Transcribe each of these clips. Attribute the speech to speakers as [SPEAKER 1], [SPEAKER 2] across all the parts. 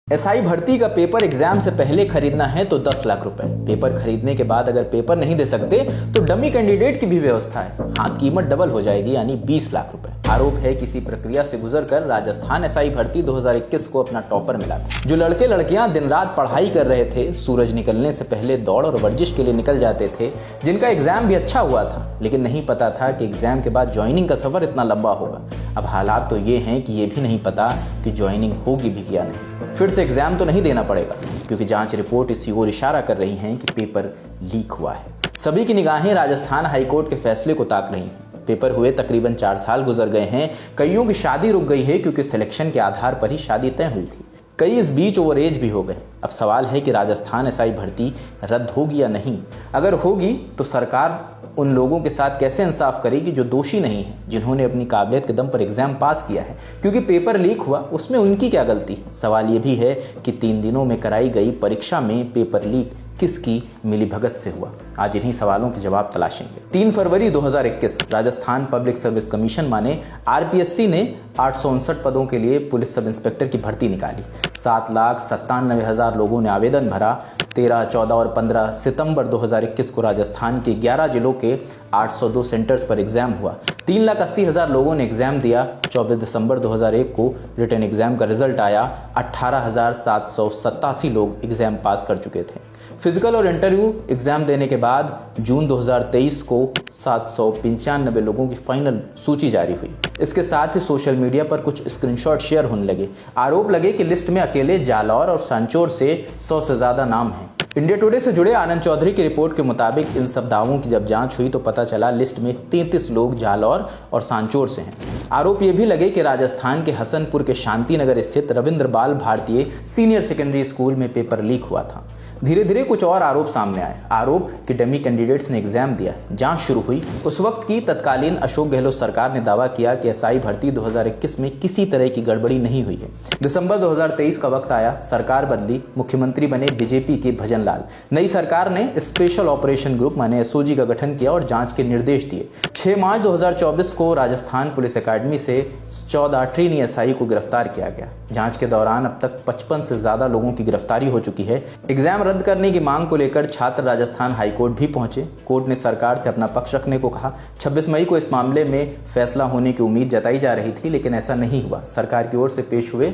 [SPEAKER 1] SI भर्ती का paper exam से पहले खरीदना है तो 10 लाख रुपए। पेपर खरीदने के बाद अगर पेपर नहीं दे सकते तो डमी कैंडिडेट की भी व्यवस्था है। हाँ, कीमत डबल हो जाएगी, यानी 20 लाख रुपए। आरोप है किसी प्रक्रिया से गुजरकर राजस्थान एसआई भर्ती 2021 को अपना टॉपर मिला था। जो लड़के लड़कियां दिन रात पढ़ाई कर रहे थे, सूरज निकलने से पहले दौड़ और वर्जिश के लिए निकल जाते थे, जिनका एग्जाम भी अच्छा हुआ था, लेकिन नहीं पता था कि एग्जाम के बाद ज्वाइनिंग का सफर इतना लंबा होगा। अब हालात तो ये हैं कि ये भी नहीं पता कि ज्वाइनिंग होगी भी या नहीं। फिर से एग्जाम तो नहीं देना पड़ेगा, क्योंकि जांच रिपोर्ट इसी ओर इशारा कर रही हैं कि पेपर लीक हुआ है। सभी की निगाहें राजस्थान हाईकोर्ट के फैसले को ताक रही हैं। पेपर हुए तकरीबन 4 साल गुजर गए हैं। कईयों की शादी रुक गई है क्योंकि सिलेक्शन के आधार पर ही शादी तय हुई थी। कई इस बीच ओवर एज भी हो गए। अब सवाल है कि राजस्थान एसआई भर्ती रद्द होगी या नहीं। अगर होगी तो सरकार उन लोगों के साथ कैसे इंसाफ करेगी जो दोषी नहीं है, जिन्होंने अपनी काबिलियत के दम पर एग्जाम पास किया है। क्योंकि पेपर लीक हुआ, उसमें उनकी क्या गलती है। सवाल यह भी है कि 3 दिनों में कराई गई परीक्षा में पेपर लीक किसकी मिलीभगत से हुआ। आज इन्हीं सवालों के जवाब तलाशेंगे। 3 फरवरी 2021 राजस्थान पब्लिक सर्विस कमीशन माने आरपीएससी ने 859 पदों के लिए पुलिस सब इंस्पेक्टर की भर्ती निकाली। 7,97,000 लोगों ने आवेदन भरा। 13, 14 और 15 सितंबर 2021 को राजस्थान के 11 जिलों के 802 सेंटर्स पर एग्जाम हुआ। 3,80,000 लोगों ने एग्जाम दिया। 24 दिसंबर 2001 को रिटर्न एग्जाम का रिजल्ट आया। 18,787 लोग एग्जाम पास कर चुके थे। फिजिकल और इंटरव्यू एग्जाम देने के बाद जून 2023 को 795 लोगों की फाइनल सूची जारी हुई। इसके साथ ही सोशल मीडिया पर कुछ स्क्रीनशॉट शेयर होने लगे। आरोप लगे कि लिस्ट में अकेले जालौर और सांचौर से 100 से ज्यादा नाम हैं। इंडिया टुडे से जुड़े आनंद चौधरी की रिपोर्ट के मुताबिक इन सब दावों की जब जांच हुई तो पता चला लिस्ट में 33 लोग जालौर और सांचौर से हैं। आरोप ये भी लगे कि राजस्थान के हसनपुर के शांति नगर स्थित रविंद्र बाल भारतीय सीनियर सेकेंडरी स्कूल में पेपर लीक हुआ था। धीरे धीरे कुछ और आरोप सामने आए। आरोप कि डमी कैंडिडेट्स ने एग्जाम दिया। जांच शुरू हुई। उस वक्त की तत्कालीन अशोक गहलोत सरकार ने दावा किया कि एसआई भर्ती 2021 में किसी तरह की गड़बड़ी नहीं हुई है। दिसंबर 2023 का वक्त आया, सरकार बदली, मुख्यमंत्री बने बीजेपी के भजन लाल। नई सरकार ने स्पेशल ऑपरेशन ग्रुप माने एसओजी का गठन किया और जांच के निर्देश दिए। 6 मार्च 2024 को राजस्थान पुलिस अकादमी से 14 ट्रेनी एसआई को गिरफ्तार किया गया। जांच के दौरान अब तक 55 से ज्यादा लोगों की गिरफ्तारी हो चुकी है। एग्जाम रद्द करने की मांग को लेकर छात्र राजस्थान हाईकोर्ट भी पहुंचे। कोर्ट ने सरकार से अपना पक्ष रखने को कहा। 26 मई को इस मामले में फैसला होने की उम्मीद जताई जा रही थी, लेकिन ऐसा नहीं हुआ। सरकार की ओर से पेश हुए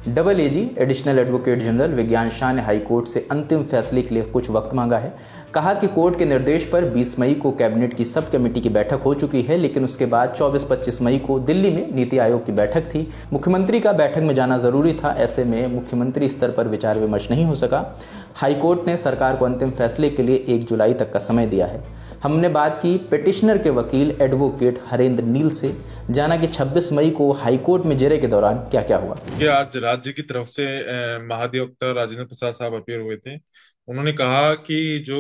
[SPEAKER 1] डबल एजी एडिशनल एडवोकेट जनरल विज्ञान शाह ने हाईकोर्ट से अंतिम फैसले के लिए कुछ वक्त मांगा है। कहा कि कोर्ट के निर्देश पर 20 मई को कैबिनेट की सब कमेटी की बैठक हो चुकी है, लेकिन उसके बाद 24-25 मई को दिल्ली में नीति आयोग की बैठक थी। मुख्यमंत्री का बैठक में जाना जरूरी था। ऐसे में मुख्यमंत्री स्तर पर विचार विमर्श नहीं हो सका। हाईकोर्ट ने सरकार को अंतिम फैसले के लिए 1 जुलाई तक का समय दिया है। हमने बात की पिटिशनर के वकील एडवोकेट हरेंद्र नील से। जाना कि 26 मई को हाईकोर्ट में जेरे के दौरान क्या क्या हुआ।
[SPEAKER 2] कि आज राज्य की तरफ से महाधिवक्ता राजेंद्र प्रसाद साहब अपीयर हुए थे। उन्होंने कहा कि जो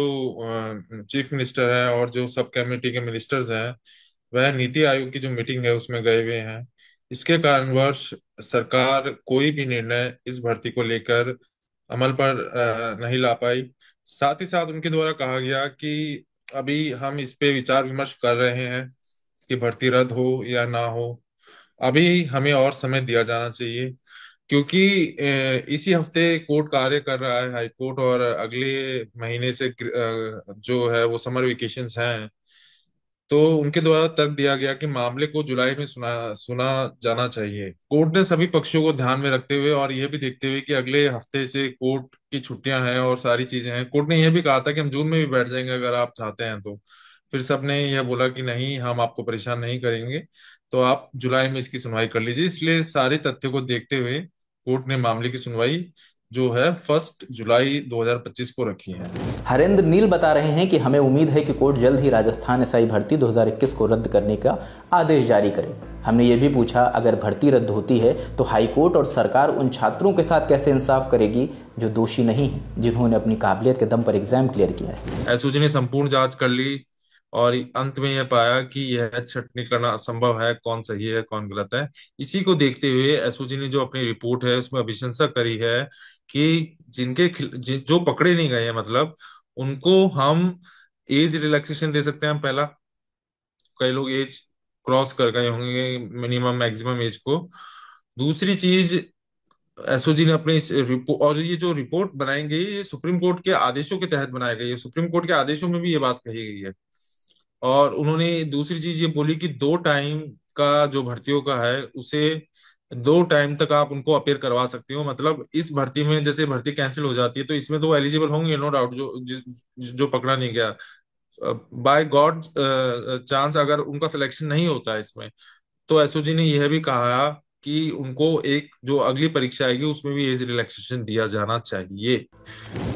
[SPEAKER 2] चीफ मिनिस्टर है और जो सब कमेटी के मिनिस्टर्स हैं वह नीति आयोग की जो मीटिंग है उसमें गए हुए हैं। इसके कारणवश सरकार कोई भी निर्णय इस भर्ती को लेकर अमल पर नहीं ला पाई। साथ ही साथ उनके द्वारा कहा गया कि अभी हम इस पे विचार विमर्श कर रहे हैं कि भर्ती रद्द हो या ना हो। अभी हमें और समय दिया जाना चाहिए, क्योंकि इसी हफ्ते कोर्ट कार्य कर रहा है हाई कोर्ट, और अगले महीने से जो है वो समर वेकेशंस हैं। तो उनके द्वारा तर्क दिया गया कि मामले को जुलाई में सुना सुना जाना चाहिए। कोर्ट ने सभी पक्षों को ध्यान में रखते हुए और यह भी देखते हुए कि अगले हफ्ते से कोर्ट की छुट्टियां हैं और सारी चीजें हैं, कोर्ट ने यह भी कहा था कि हम जून में भी बैठ जाएंगे अगर आप चाहते हैं तो। फिर सबने यह बोला कि नहीं, हम आपको परेशान नहीं करेंगे, तो आप जुलाई में इसकी सुनवाई कर लीजिए। इसलिए सारे तथ्यों को देखते हुए कोर्ट ने मामले की सुनवाई जो है 1 जुलाई 2025 को रखी है।
[SPEAKER 1] हरेंद्र नील बता रहे हैं कि हमें उम्मीद है कि कोर्ट जल्द ही राजस्थान एसआई भर्ती 2021 को रद्द करने का आदेश जारी करे। हमने ये भी पूछा, अगर भर्ती रद्द होती है तो हाईकोर्ट और सरकार उन छात्रों के साथ कैसे इंसाफ करेगी जो दोषी नहीं हैं, जिन्होंने अपनी काबिलियत के दम पर एग्जाम क्लियर किया है।
[SPEAKER 2] एसओजी ने संपूर्ण जांच कर ली और अंत में यह पाया कि यह छटनी करना असंभव है, कौन सही है कौन गलत है। इसी को देखते हुए एसओजी ने जो अपनी रिपोर्ट है उसमें अभिशंसा करी है कि जो पकड़े नहीं गए हैं, मतलब उनको हम एज रिलैक्सेशन दे सकते हैं। पहला, कई लोग एज क्रॉस कर गए होंगे मिनिमम मैक्सिमम एज को। दूसरी चीज, एसओजी ने अपने इस रिपोर्ट, और ये जो रिपोर्ट बनाई गई ये सुप्रीम कोर्ट के आदेशों के तहत बनाई गई है, सुप्रीम कोर्ट के आदेशों में भी ये बात कही गई है। और उन्होंने दूसरी चीज ये बोली कि 2 टाइम का जो भर्तियों का है उसे 2 टाइम तक आप उनको अपेयर करवा सकती हो। मतलब इस भर्ती में जैसे भर्ती कैंसिल हो जाती है तो इसमें तो वो एलिजिबल होंगे, नो डाउट, जो पकड़ा नहीं गया बाय गॉड चांस, अगर उनका सिलेक्शन नहीं होता है इसमें, तो एसओजी ने यह भी कहा कि उनको एक जो अगली परीक्षा आएगी उसमें भी एज रिलैक्सेशन दिया जाना चाहिए।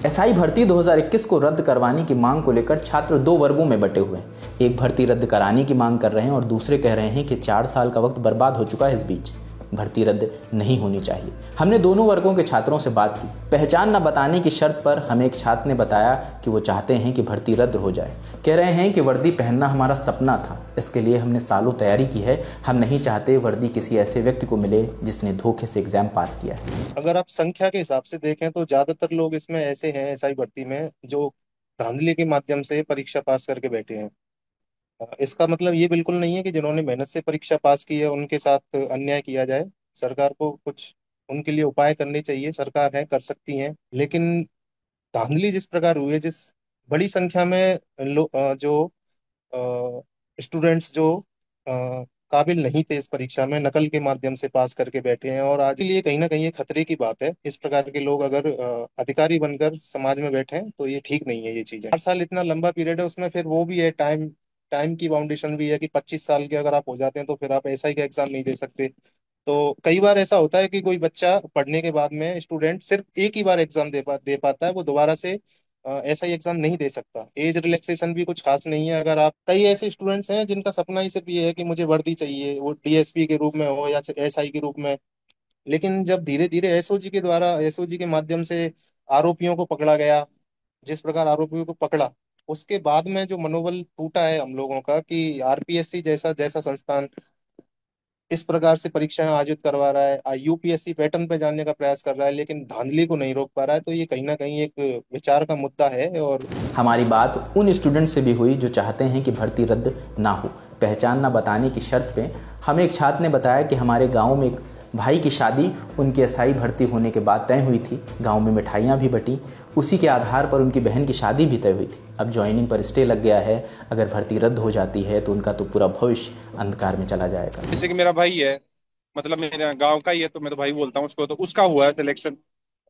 [SPEAKER 1] एसआई भर्ती 2021 को रद्द करवाने की मांग को लेकर छात्र दो वर्गों में बंटे हुए हैं। एक भर्ती रद्द कराने की मांग कर रहे हैं और दूसरे कह रहे हैं कि 4 साल का वक्त बर्बाद हो चुका है, इस बीच भर्ती रद्द नहीं होनी चाहिए। हमने दोनों वर्गों के छात्रों से बात की। पहचान न बताने की शर्त पर हमें एक छात्र ने बताया कि वो चाहते हैं कि भर्ती रद्द हो जाए। कह रहे हैं कि वर्दी पहनना हमारा सपना था, इसके लिए हमने सालों तैयारी की है। हम नहीं चाहते वर्दी किसी ऐसे व्यक्ति को मिले जिसने धोखे से एग्जाम पास किया है।
[SPEAKER 3] अगर आप संख्या के हिसाब से देखें तो ज्यादातर लोग इसमें ऐसे हैं एसआई भर्ती में जो धांधली के माध्यम से परीक्षा पास करके बैठे हैं। इसका मतलब ये बिल्कुल नहीं है कि जिन्होंने मेहनत से परीक्षा पास की है उनके साथ अन्याय किया जाए। सरकार को कुछ उनके लिए उपाय करने चाहिए, सरकार है कर सकती है। लेकिन धांधली जिस प्रकार हुई है, जिस बड़ी संख्या में जो स्टूडेंट्स जो काबिल नहीं थे इस परीक्षा में नकल के माध्यम से पास करके बैठे हैं, और आज के लिए कहीं ना कहीं ये खतरे की बात है। इस प्रकार के लोग अगर अधिकारी बनकर समाज में बैठे हैं तो ये ठीक नहीं है। ये चीजें 4 साल इतना लंबा पीरियड है, उसमें फिर वो भी है, टाइम टाइम की बाउंडेशन भी है कि 25 साल के अगर आप हो जाते हैं तो फिर आप एसआई का एग्जाम नहीं दे सकते। तो कई बार ऐसा होता है कि कोई बच्चा पढ़ने के बाद में स्टूडेंट सिर्फ एक ही बार एग्जाम दे पाता है, वो दोबारा से ऐसा ही एग्जाम नहीं दे सकता। एज रिलैक्सेशन भी कुछ खास नहीं है। अगर आप कई ऐसे स्टूडेंट्स हैं जिनका सपना ही सिर्फ ये है कि मुझे वर्दी चाहिए, वो डीएसपी के रूप में हो या एसआई के रूप में। लेकिन जब धीरे धीरे एसओजी के द्वारा, एसओजी के माध्यम से आरोपियों को पकड़ा गया, जिस प्रकार आरोपियों को पकड़ा, उसके बाद में जो मनोबल टूटा है हम लोगों का कि आरपीएससी जैसा जैसा संस्थान इस प्रकार से परीक्षाएं आयोजित करवा रहा है, यूपीएससी पैटर्न पे जाने का प्रयास कर रहा है लेकिन धांधली को नहीं रोक पा रहा है, तो ये कहीं ना कहीं एक विचार का मुद्दा है। और
[SPEAKER 1] हमारी बात उन स्टूडेंट से भी हुई जो चाहते हैं कि भर्ती रद्द ना हो। पहचान न बताने की शर्त पे हमें एक छात्र ने बताया कि हमारे गांव में एक भाई की शादी उनकी एसआई भर्ती होने के बाद तय हुई थी। गांव में मिठाइयाँ भी बटी, उसी के आधार पर उनकी बहन की शादी भी तय हुई थी। अब ज्वाइनिंग पर स्टे लग गया है। अगर भर्ती रद्द हो जाती है तो उनका तो पूरा भविष्य अंधकार में चला जाएगा।
[SPEAKER 4] जैसे कि मेरा भाई है, मतलब मेरे गांव का ही है तो मैं तो भाई बोलता हूँ उसको, तो उसका हुआ है सिलेक्शन।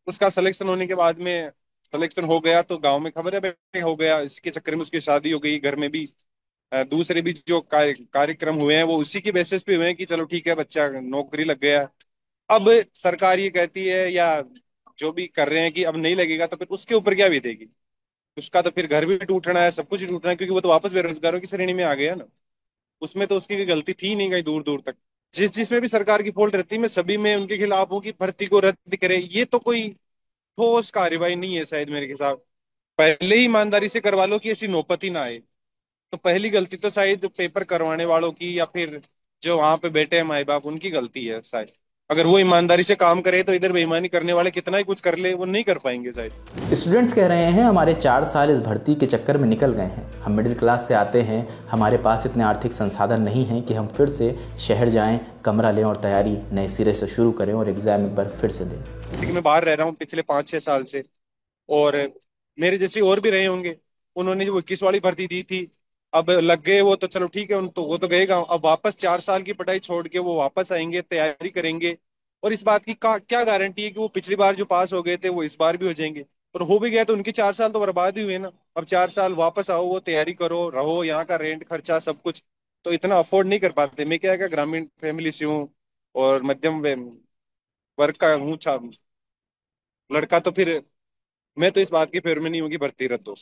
[SPEAKER 4] उसका सिलेक्शन होने के बाद में सिलेक्शन हो गया तो गांव में खबर है भाई हो गया, इसके चक्कर में उसकी शादी हो गई। घर में भी दूसरे भी जो कार्यक्रम हुए हैं वो उसी के बेसिस पे हुए हैं कि चलो ठीक है बच्चा नौकरी लग गया। अब सरकार ये कहती है या जो भी कर रहे हैं कि अब नहीं लगेगा तो फिर उसके ऊपर क्या बीतेगी। उसका तो फिर घर भी टूटना है, सब कुछ ही टूटना है, क्योंकि वो तो वापस बेरोजगारों की श्रेणी में आ गया ना। उसमें तो उसकी कोई गलती थी नहीं कहीं दूर दूर तक। जिसमें भी सरकार की फॉल्ट रहती है मैं सभी में उनके खिलाफ हूँ कि भर्ती को रद्द करे। ये तो कोई ठोस कार्रवाई नहीं है शायद मेरे हिसाब। पहले ही ईमानदारी से करवा लो कि ऐसी नौबत ही ना आए। तो पहली गलती तो शायद पेपर करवाने वालों की या फिर जो वहां पे बैठे हैं माए बाप उनकी गलती है शायद। अगर वो ईमानदारी से काम करे तो इधर बेईमानी करने वाले कितना ही कुछ कर ले वो नहीं कर पाएंगे शायद।
[SPEAKER 1] स्टूडेंट्स कह रहे हैं हमारे 4 साल इस भर्ती के चक्कर में निकल गए हैं। हम मिडिल क्लास से आते हैं, हमारे पास इतने आर्थिक संसाधन नहीं हैं कि हम फिर से शहर जाएं, कमरा लें और तैयारी नए सिरे से शुरू करें और एग्जाम एक बार फिर से दें।
[SPEAKER 4] लेकिन मैं बाहर रह रहा हूँ पिछले 5-6 साल से, और मेरे जैसे और भी रहे होंगे। उन्होंने जो 21 वाली भर्ती दी थी, अब लग गए वो तो चलो ठीक है, उन तो वो तो गए गाँव। अब वापस 4 साल की पढ़ाई छोड़ के वो वापस आएंगे, तैयारी करेंगे, और इस बात की क्या गारंटी है कि वो पिछली बार जो पास हो गए थे वो इस बार भी हो जाएंगे। और हो भी गया तो उनके 4 साल तो बर्बाद ही हुए ना। अब 4 साल वापस आओ, वो तैयारी करो, रहो, यहाँ का रेंट खर्चा सब कुछ तो इतना अफोर्ड नहीं कर पाते। मैं क्या ग्रामीण फैमिली से हूँ और मध्यम वर्ग का हूँ लड़का, तो फिर मैं तो इस बात के फेवर में नहीं हूँ कि भर्ती रद्द हो।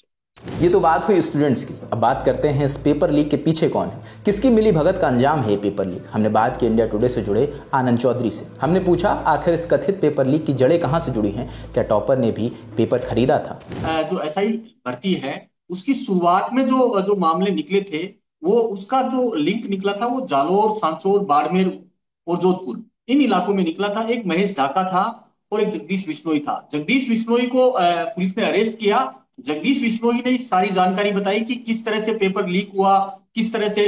[SPEAKER 1] ये तो बात हुई स्टूडेंट्स की। अब बात करते हैं इस पेपर लीक के पीछे कौन है, किसकी मिली भगत का अंजाम है ये पेपर लीक। हमने बात की इंडिया टुडे से जुड़े आनंद चौधरी से। हमने पूछा आखिर इस कथित पेपर लीक की जड़ें कहां से जुड़ी हैं, क्या टॉपर ने भी पेपर खरीदा था।
[SPEAKER 5] जो एसआई भर्ती है उसकी शुरुआत में जो जो मामले निकले थे, वो उसका जो लिंक निकला था वो जालोर, सांचौर, बाड़मेर और जोधपुर इन इलाकों में निकला था। एक महेश ढाका था और एक जगदीश बिश्नोई था। जगदीश बिश्नोई को पुलिस ने अरेस्ट किया। जगदीश बिश्नोई ने सारी जानकारी बताई कि किस तरह से पेपर लीक हुआ, किस तरह से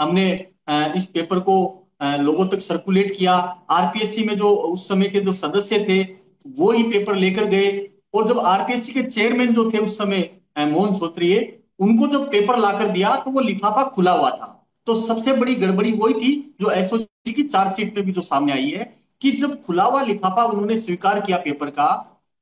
[SPEAKER 5] हमने इस पेपर को लोगों तक सर्कुलेट किया। आरपीएससी में जो उस समय के जो सदस्य थे वो ही पेपर लेकर गए, और जब आरपीएससी के चेयरमैन जो थे उस समय मोहन छोत्रिये, उनको जब पेपर लाकर दिया तो वो लिफाफा खुला हुआ था। तो सबसे बड़ी गड़बड़ी वही थी जो एसओजी की चार्जशीट में भी जो सामने आई है, कि जब खुला हुआ लिफाफा उन्होंने स्वीकार किया पेपर का,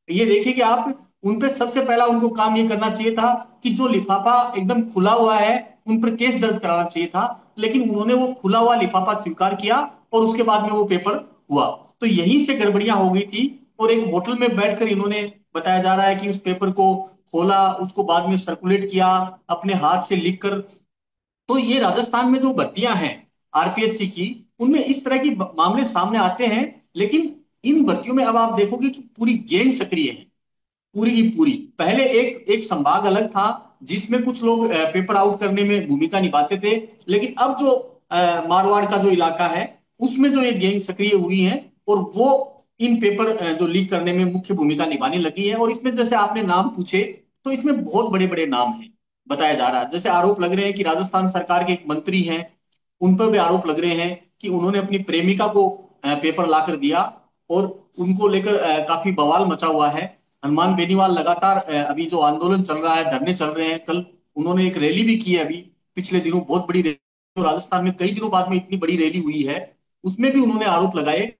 [SPEAKER 5] ये देखिए कि आप उन पे सबसे पहला उनको काम ये करना चाहिए था कि जो लिफाफा एकदम खुला हुआ है उन पर केस दर्ज कराना चाहिए था, लेकिन उन्होंने वो खुला हुआ लिफाफा स्वीकार किया और उसके बाद में वो पेपर हुआ। तो यहीं से गड़बड़ियां हो गई थी, और एक होटल में बैठकर इन्होंने, बताया जा रहा है कि उस पेपर को खोला, उसको बाद में सर्कुलेट किया अपने हाथ से लिखकर। तो ये राजस्थान में जो भर्तियां हैं आरपीएससी की, उनमें इस तरह के मामले सामने आते हैं। लेकिन इन भर्तियों में अब आप देखोगे कि पूरी गैंग सक्रिय है, पूरी की पूरी। पहले एक एक संभाग अलग था जिसमें कुछ लोग पेपर आउट करने में भूमिका निभाते थे, लेकिन अब जो मारवाड़ का जो इलाका है उसमें जो ये गैंग सक्रिय हुई है, और वो इन पेपर जो लीक करने में मुख्य भूमिका निभाने लगी है। और इसमें जैसे आपने नाम पूछे, तो इसमें बहुत बड़े बड़े नाम हैं बताया जा रहा है। जैसे आरोप लग रहे हैं कि राजस्थान सरकार के एक मंत्री हैं, उन पर भी आरोप लग रहे हैं कि उन्होंने अपनी प्रेमिका को पेपर लाकर दिया, और उनको लेकर काफी बवाल मचा हुआ है। हनुमान बेनीवाल लगातार अभी जो आंदोलन चल रहा है, धरने चल रहे हैं, कल उन्होंने एक रैली भी की है, अभी पिछले दिनों बहुत बड़ी रैली, तो राजस्थान में कई दिनों बाद में इतनी बड़ी रैली हुई है, उसमें भी उन्होंने आरोप लगाए।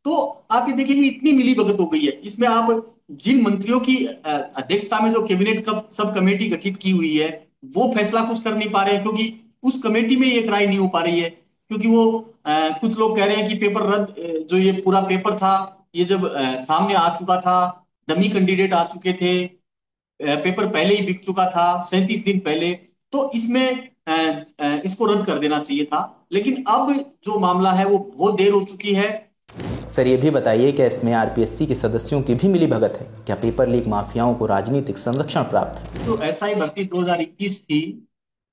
[SPEAKER 5] तो आप ये देखिए कि इतनी मिली भगत हो गई है इसमें। आप जिन मंत्रियों की अध्यक्षता में जो कैबिनेट सब कमेटी गठित की हुई है, वो फैसला कुछ कर नहीं पा रहे हैं, क्योंकि उस कमेटी में ये राय नहीं हो पा रही है। क्योंकि वो कुछ लोग कह रहे हैं कि पेपर रद्द, जो ये पूरा पेपर था, ये जब सामने आ चुका था, डमी कैंडिडेट आ चुके थे, पेपर पहले ही बिक चुका था 37 दिन पहले, तो इसमें इसको रद्द कर देना चाहिए था। लेकिन अब जो मामला है वो बहुत देर हो चुकी है।
[SPEAKER 1] सर ये भी बताइए कि इसमें आरपीएससी के सदस्यों की भी मिली भगत है क्या? पेपर लीक माफियाओं को राजनीतिक संरक्षण प्राप्त है?
[SPEAKER 5] जो एसआई भर्ती 2021 थी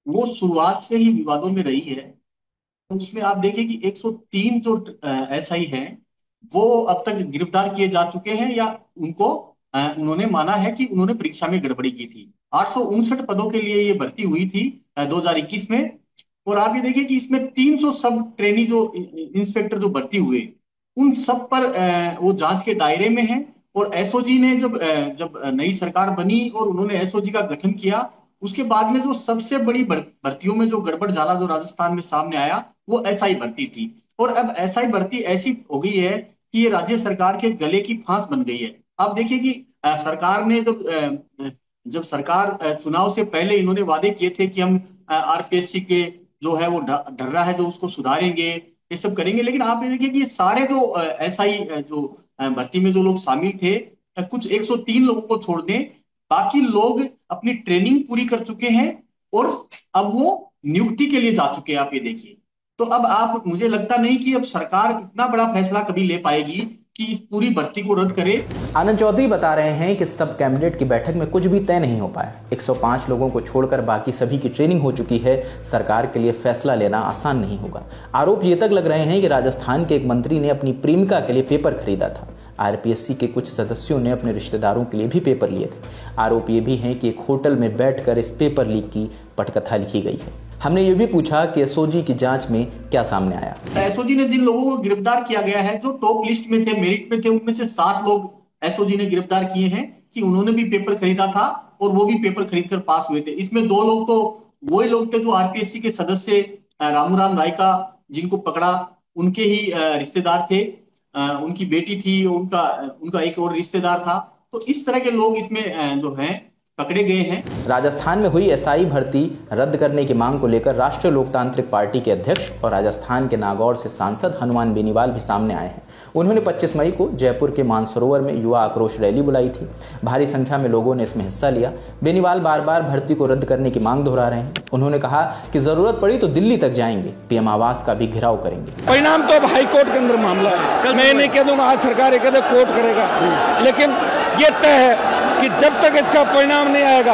[SPEAKER 5] वो शुरुआत से ही विवादों में रही है। उसमें आप देखिए कि 103 जो एसआई हैं वो अब तक गिरफ्तार किए जा चुके हैं, या उनको उन्होंने माना है कि उन्होंने परीक्षा में गड़बड़ी की थी। 859 पदों के लिए ये भर्ती हुई थी 2021 में। और आप ये देखिए कि इसमें 300 सब ट्रेनी जो इंस्पेक्टर जो भर्ती हुए, उन सब पर वो जांच के दायरे में है। और एसओजी ने जब नई सरकार बनी और उन्होंने एसओजी का गठन किया, उसके बाद में जो सबसे बड़ी भर्तियों में जो गड़बड़ झाला जो राजस्थान में सामने आया वो एसआई भर्ती थी। और अब एसआई भर्ती ऐसी हो गई है कि ये राज्य सरकार के गले की फांस बन गई है। आप देखिए कि सरकार ने जब सरकार चुनाव से पहले इन्होंने वादे किए थे कि हम आरपीएससी के जो है वो ढर्रा है जो उसको सुधारेंगे, ये सब करेंगे। लेकिन आप ये देखिए कि ये सारे जो एसआई जो भर्ती में जो लोग शामिल थे, कुछ 103 लोगों को छोड़ दें, बाकी लोग अपनी ट्रेनिंग पूरी कर चुके हैं और अब वो नियुक्ति के लिए जा चुके हैं। आप ये देखिए, तो अब आप, मुझे लगता नहीं कि अब सरकार इतना बड़ा फैसला कभी ले पाएगी कि इस पूरी भर्ती को रद्द करे।
[SPEAKER 1] आनंद चौधरी बता रहे हैं कि सब कैबिनेट की बैठक में कुछ भी तय नहीं हो पाया। 105 लोगों को छोड़कर बाकी सभी की ट्रेनिंग हो चुकी है। सरकार के लिए फैसला लेना आसान नहीं होगा। आरोप ये तक लग रहे हैं कि राजस्थान के एक मंत्री ने अपनी प्रेमिका के लिए पेपर खरीदा था। आरपीएससी के कुछ सदस्यों ने अपने रिश्तेदारों के लिए भी पेपर लिए थे। आरोप ये भी है कि एक होटल में बैठकर इस पेपर लीक की पटकथा लिखी गई है। हमने ये भी पूछा कि एसओजी की जांच में क्या सामने आया।
[SPEAKER 5] एसओजी ने जिन लोगों को गिरफ्तार किया गया है, जो टॉप लिस्ट में थे, मेरिट में थे, उनमें से 7 लोग एसओजी ने गिरफ्तार किए हैं कि उन्होंने भी पेपर खरीदा था और वो भी पेपर खरीद कर पास हुए थे। इसमें 2 लोग तो वही लोग थे जो आरपीएससी के सदस्य रामूराम रायका, जिनको पकड़ा, उनके ही रिश्तेदार थे। उनकी बेटी थी, उनका एक और रिश्तेदार था। तो इस तरह के लोग इसमें जो हैं पकड़े गए हैं।
[SPEAKER 1] राजस्थान में हुई एसआई भर्ती रद्द करने की मांग को लेकर राष्ट्रीय लोकतांत्रिक पार्टी के अध्यक्ष और राजस्थान के नागौर से सांसद हनुमान बेनीवाल भी सामने आए हैं। उन्होंने 25 मई को जयपुर के मानसरोवर में युवा आक्रोश रैली बुलाई थी। भारी संख्या में लोगों ने इसमें हिस्सा लिया। बेनीवाल बार बार भर्ती को रद्द करने की मांग दोहरा रहे हैं। उन्होंने कहा कि जरूरत पड़ी तो दिल्ली तक जाएंगे, पीएम आवास का भी घेराव करेंगे।
[SPEAKER 6] परिणाम तो अब हाईकोर्ट के अंदर मामला है। मैं नहीं कह दूंगा आज सरकार कोर्ट करेगा, लेकिन ये तय है कि जब तक इसका परिणाम नहीं आएगा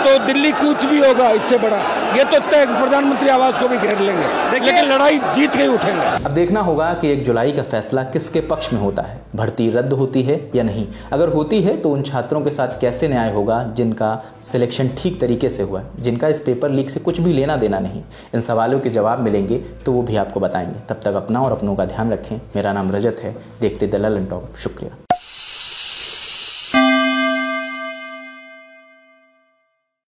[SPEAKER 6] तो दिल्ली कूच भी होगा इससे बड़ा, ये तो तय प्रधानमंत्री आवास को भी घेर लेंगे, लेकिन लड़ाई जीत के ही उठेंगे।
[SPEAKER 1] अब देखना होगा कि 1 जुलाई का फैसला किसके पक्ष में होता है, भर्ती रद्द होती है या नहीं। अगर होती है तो उन छात्रों के साथ कैसे न्याय होगा जिनका सिलेक्शन ठीक तरीके से हुआ, जिनका इस पेपर लीक से कुछ भी लेना देना नहीं। इन सवालों के जवाब मिलेंगे तो वो भी आपको बताएंगे। तब तक अपना और अपनों का ध्यान रखें। मेरा नाम रजत है, देखते द ललन टॉप। शुक्रिया।